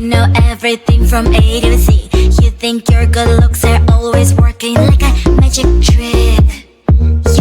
know everything from A to Z. You think your good looks are always working like a magic trick.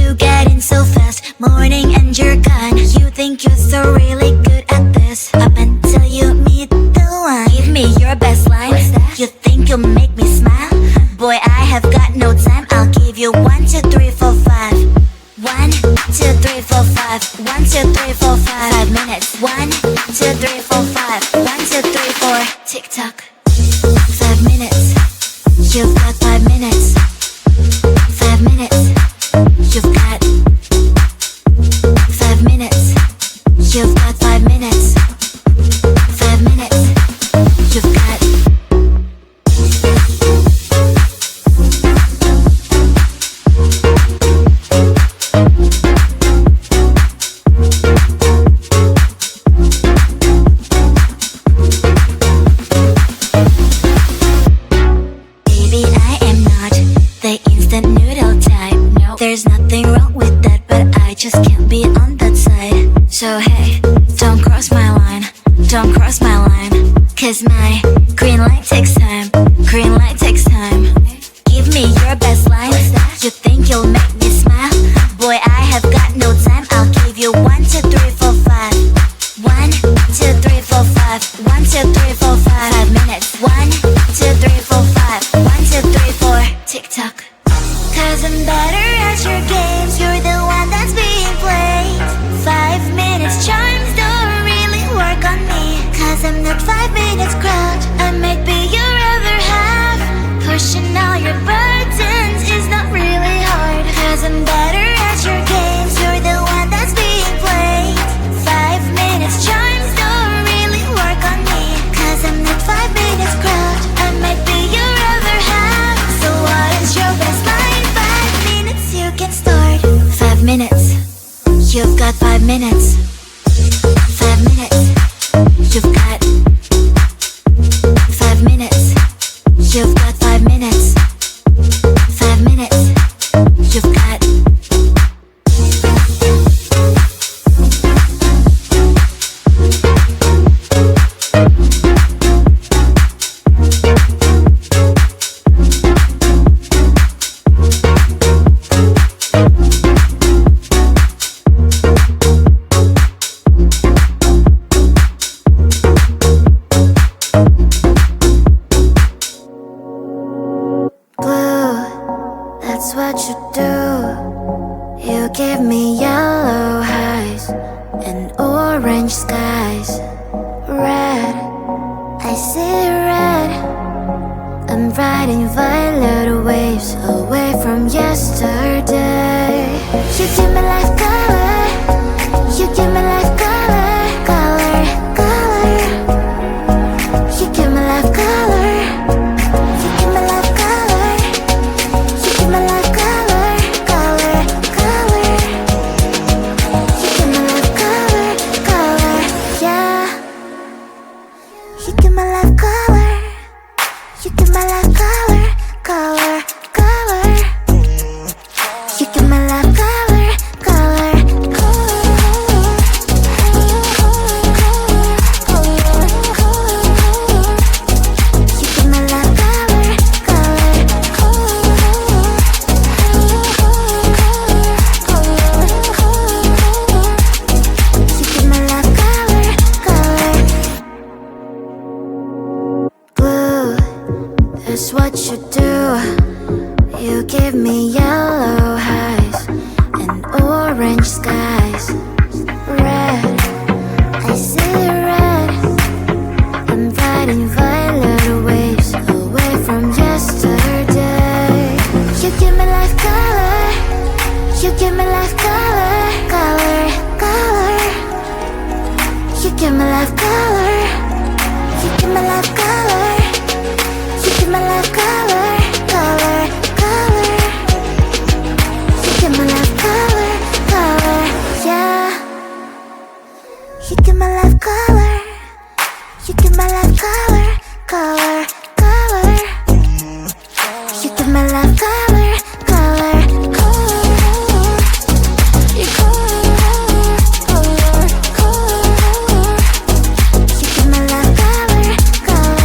You get in so fast, morning and you're gone. You think you're so really good at this, up until you meet the one. Give me your best line. You think you'll make me smile? Boy, I have got no time. I'll give you 1, 2, 3, 4, 5. 1, 2, 3, 4, 5. 1, 2, 3, 4, 5. 5 minutes. 1, 2, 3, 4, 5. 1, 2, 3, 4. Tick tock. 5 minutes. You've got 5 minutes. 5 minutes. You've got 5 minutes. You've got 5 minutes. 5 minutes. You've got. Baby, I am not the instant noodle type. No, there's nothing wrong with that, but I just can't be on that side. So hey, don't cross my line. Don't cross my line. Cause my green light takes time. Green light takes time. Give me your best line. You think you'll make me smile? Boy, I have got no time. I'll give you 1, 2, 3, 4, 5. 1, 2, 3, 4, 5. 1, 2, 3, 4, 5. 5 minutes. 1, 2, 3, 4, 5. 1, 2, 3, 4. Tick tock. Cause I'm better at your games. You're the one that's being played. 5 minutes charms don't really work on me. Cause I'm not 5 minutes crowd. I might be your other half. Pushing all your buttons is not really hard. Cause I'm better at your games. You're the one that's being played. 5 minutes charms don't really work on me. Cause I'm not 5 minutes crowd. I might be your other half. So what is your best line? 5 minutes you can start. 5 minutes. You've got 5 minutes. 5 minutes. You've got 5 minutes. You've got 5 minutes. 5 minutes. You've got. That's what you do. You give me yellow highs and orange skies. Red, I see red. I'm riding violet waves away from yesterday. You give me life color. You give me life color. Color, color. You give me life color. You give me life color. You give me life color. Color, color. You give me life color. Color, yeah. You give me life color. You give me life color. Color, color. You give me life color. Color, you give me life color. You give me life color. Blue, that's what you do. You give me yellow highs and orange skies. Red, I see red. I'm riding violet waves away from yesterday. You give me life color. You give me life color. Color, color. You give me life color. You give me life color. You give me life color. Color, color. You give me life color. Color, yeah. You give me life color. You give me life color. Color, color. You give me life color. Color, color. You color, color, color. You give me life color. Color.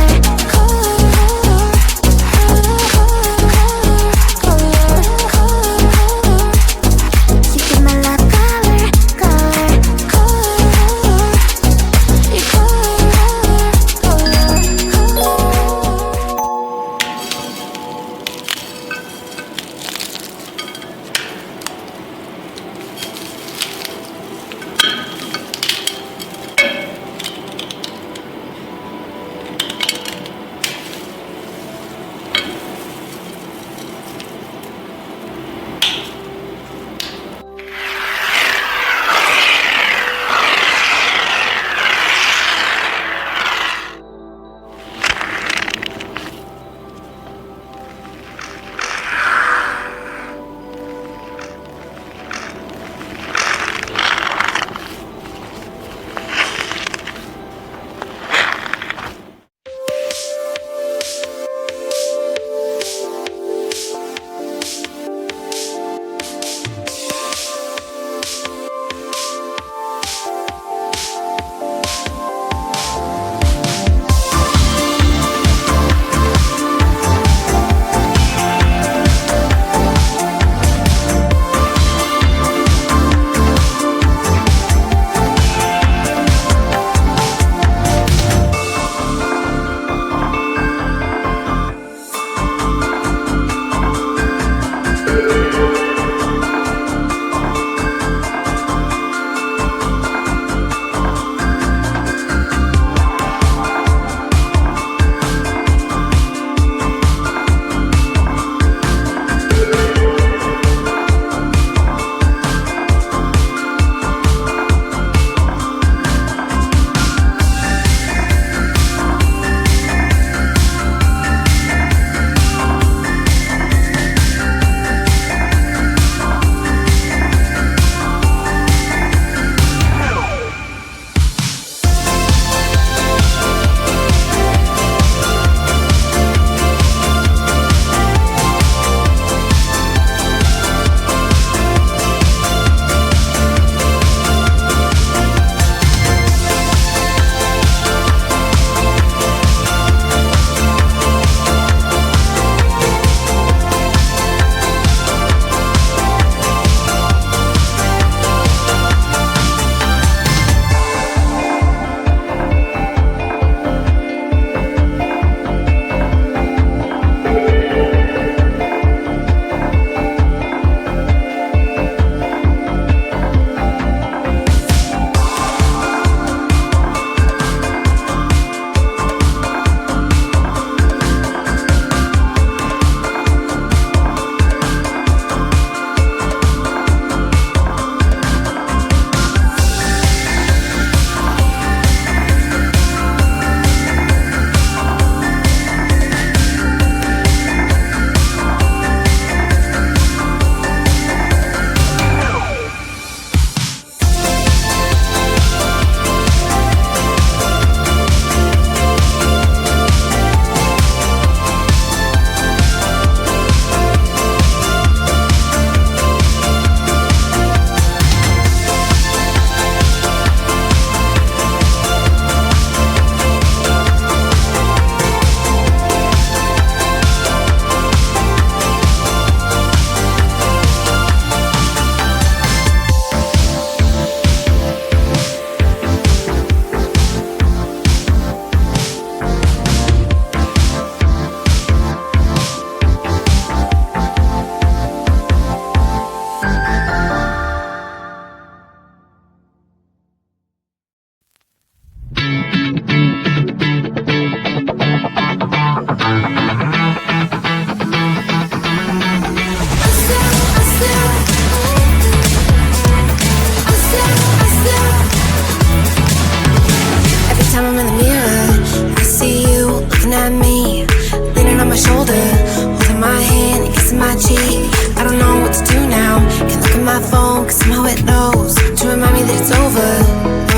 shoulder, holding my hand and kissing my cheek. I don't know what to do now. Can't look at my phone, cause somehow it knows to remind me that it's over.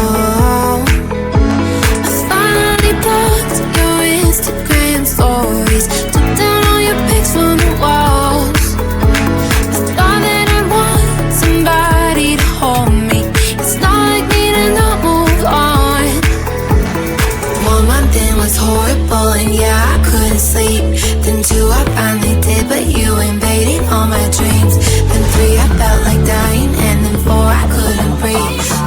Oh, I finally blocked your Instagram stories, took down all your pics from the walls. I thought that I want somebody to hold me. It's not like me to not move on. 1 month in was horrible, and yeah, I couldn't sleep. Then 2, I finally did, but you invaded all my dreams. Then 3, I felt like dying, and then 4, I couldn't breathe.